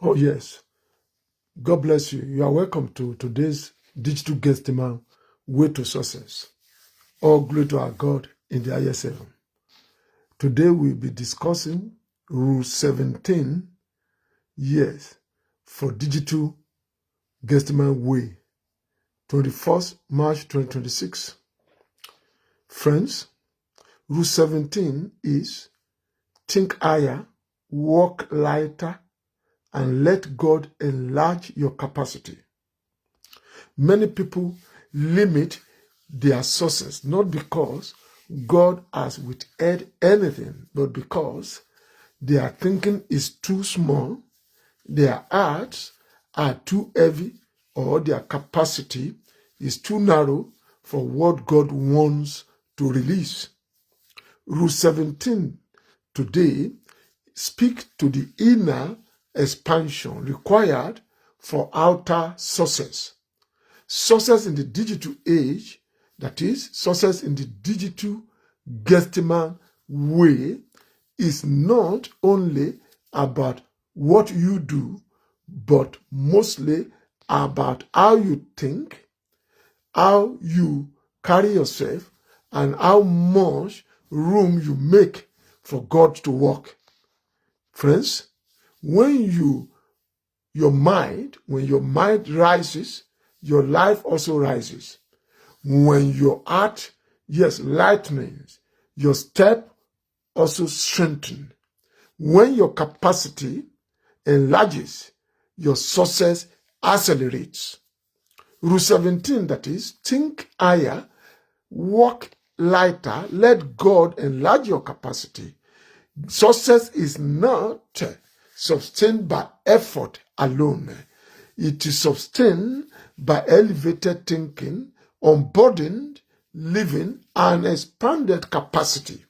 Oh, yes. God bless you. You are welcome to today's DigitalGethsemane Way to Success. All glory to our God in the highest heaven. Today we'll be discussing Rule 17, yes, for DigitalGethsemane Way, 21st March 2026. Friends, Rule 17 is think higher, work lighter, and let God enlarge your capacity. Many people limit their sources, not because God has withheld anything, but because their thinking is too small, their hearts are too heavy, or their capacity is too narrow for what God wants to release. Rule 17 today speak to the inner expansion required for outer success. Success in the digital age, that is, success in the DigitalGethsemane way, is not only about what you do, but mostly about how you think, how you carry yourself, and how much room you make for God to work. Friends, when your mind rises, your life also rises. When your heart, lightens, your step also strengthens. When your capacity enlarges, your success accelerates. Rule 17, that is, think higher, work lighter, let God enlarge your capacity. Success is not sustained by effort alone. It is sustained by elevated thinking, unburdened living, and expanded capacity.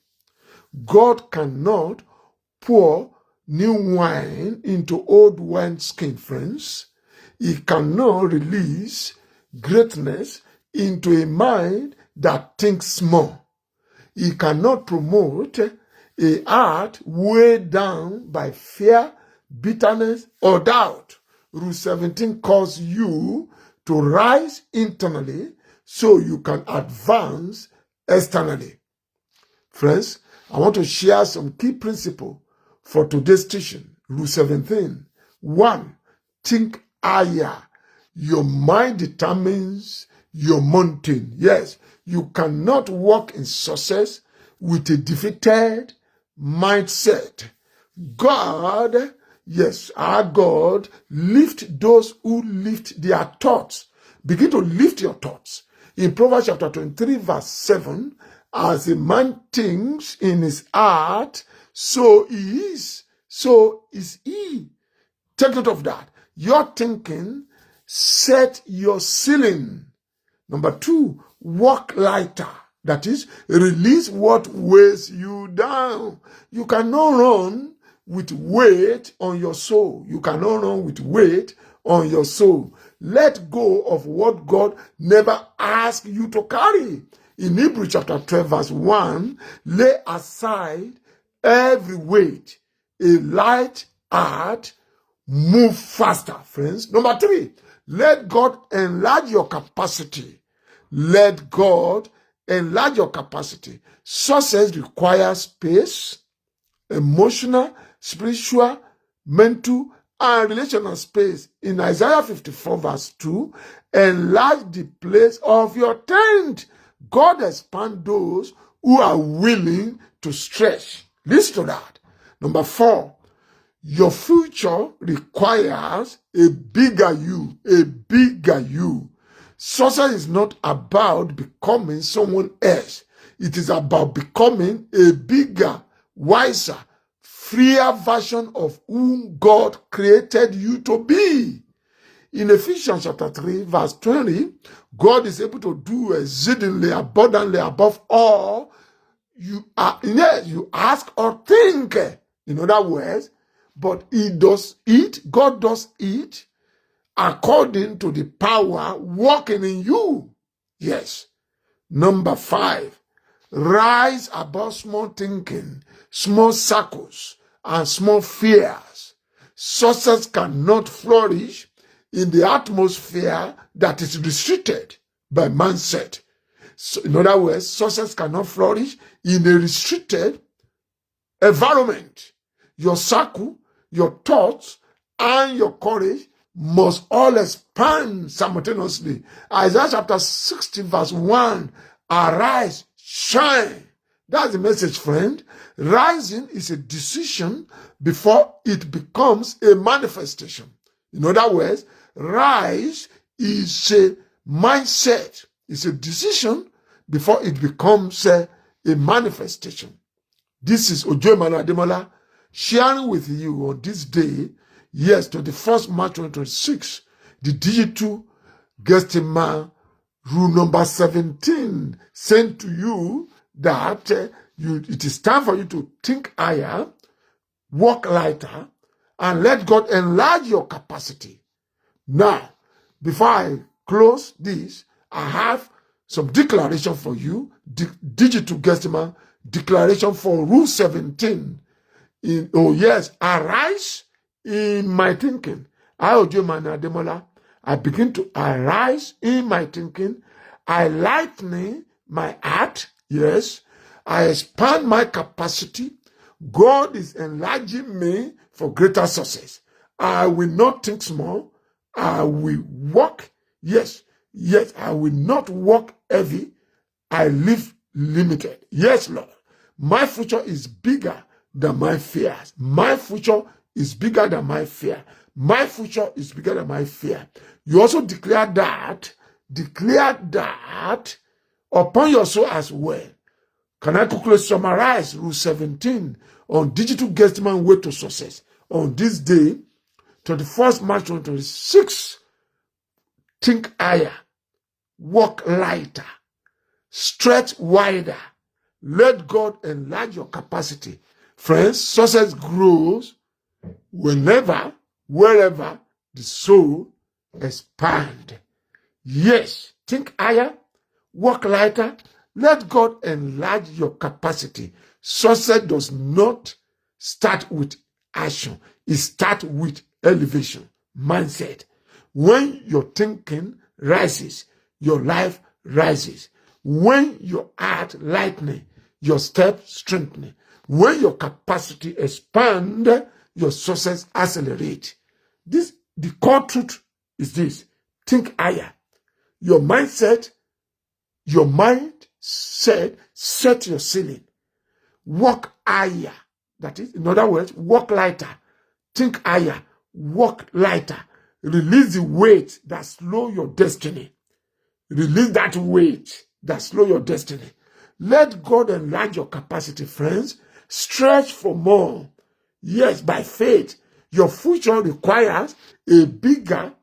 God cannot pour new wine into old wineskin, friends. He cannot release greatness into a mind that thinks small. He cannot promote a heart weighed down by fear, bitterness, or doubt. Rule 17 calls you to rise internally so you can advance externally. Friends, I want to share some key principles for today's teaching. Rule 17. 1. Think higher. Your mind determines your mountain. Yes, you cannot walk in success with a defeated mindset. God, our God, lift those who lift their thoughts. Begin to lift your thoughts. In Proverbs chapter 23, verse 7, as a man thinks in his heart, so he is. So is he. Take note of that. Your thinking set your ceiling. Number 2, walk lighter. That is, release what weighs you down. You cannot run with weight on your soul. You cannot run with weight on your soul. Let go of what God never asked you to carry. In Hebrews chapter 12, verse 1, lay aside every weight, a light heart, move faster, friends. Number 3, let God enlarge your capacity. Let God enlarge your capacity. Success requires space, emotional, spiritual, mental, and relational space. In Isaiah 54 verse 2, enlarge the place of your tent. God expands those who are willing to stretch. Listen to that. Number 4, your future requires a bigger you, a bigger you. Success is not about becoming someone else. It is about becoming a bigger, wiser, freer version of whom God created you to be. In Ephesians chapter 3, verse 20, God is able to do exceedingly abundantly above all you ask or think. In other words, but God does it according to the power working in you. Yes. Number 5, rise above small thinking, small circles, and small fears. Success cannot flourish in the atmosphere that is restricted by mindset. So, in other words, success cannot flourish in a restricted environment. Your circle, your thoughts, and your courage must all expand simultaneously. Isaiah chapter 60 verse 1, arise, shine. That's the message, friend. Rising is a decision before it becomes a manifestation. In other words, rise is a mindset. It's a decision before it becomes a manifestation. This is Ojo Emmanuel Ademola sharing with you on this day, yes, 21st March 2026, the DigitalGethsemane rule number 17, saying to you that it is time for you to think higher, work lighter, and let God enlarge your capacity. Now, before I close this, I have some declaration for you. DigitalGethsemane declaration for rule 17. Arise in my thinking. I, Ojo Emmanuel Ademola, I begin to arise in my thinking. I lighten my heart. Yes. I expand my capacity. God is enlarging me for greater success. I will not think small. I will walk. Yes, I will not walk heavy. I live limited. Yes, Lord. My future is bigger than my fears. My future is bigger than my fear. My future is bigger than my fear. You also declare that upon your soul as well. Can I quickly summarize rule 17 on DigitalGethsemane way to success? On this day, 21st March 2026, think higher, walk lighter, stretch wider, let God enlarge your capacity. Friends, success grows wherever the soul expands. Yes, think higher, work lighter, let God enlarge your capacity. Success does not start with action. It starts with elevation, mindset. When your thinking rises, your life rises. When your heart lightens, your step strengthening. When your capacity expands, your success accelerates. The core truth is this. Think higher. Your mindset set your ceiling. Walk higher. That is, in other words, walk lighter. Think higher. Walk lighter. Release the weight that slows your destiny. Release that weight that slows your destiny. Let God enlarge your capacity, friends. Stretch for more. Yes, by faith, your future requires a bigger,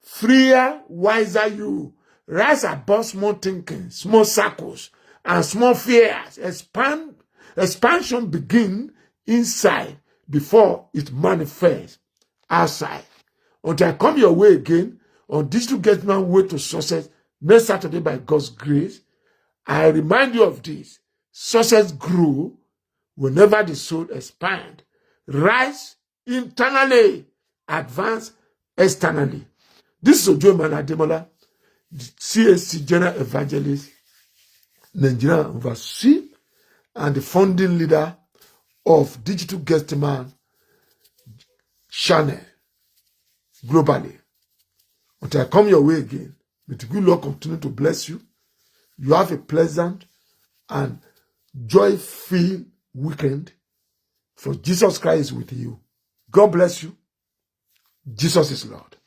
freer, wiser you. Rise above small thinking, small circles, and small fears. Expansion begins inside before it manifests outside. Until I come your way again on DigitalGethsemane way to success next Saturday by God's grace, I remind you of this. Success grew whenever the soul expands. Rise internally, advance externally. This is Ojo Emmanuel Ademola, the CSC General Evangelist, Nigeria Overseas, and the founding leader of DigitalGethsemane channel globally. Until I come your way again, may the good Lord continue to bless you. You have a pleasant and joy-filled weekend, for Jesus Christ is with you. God bless you. Jesus is Lord.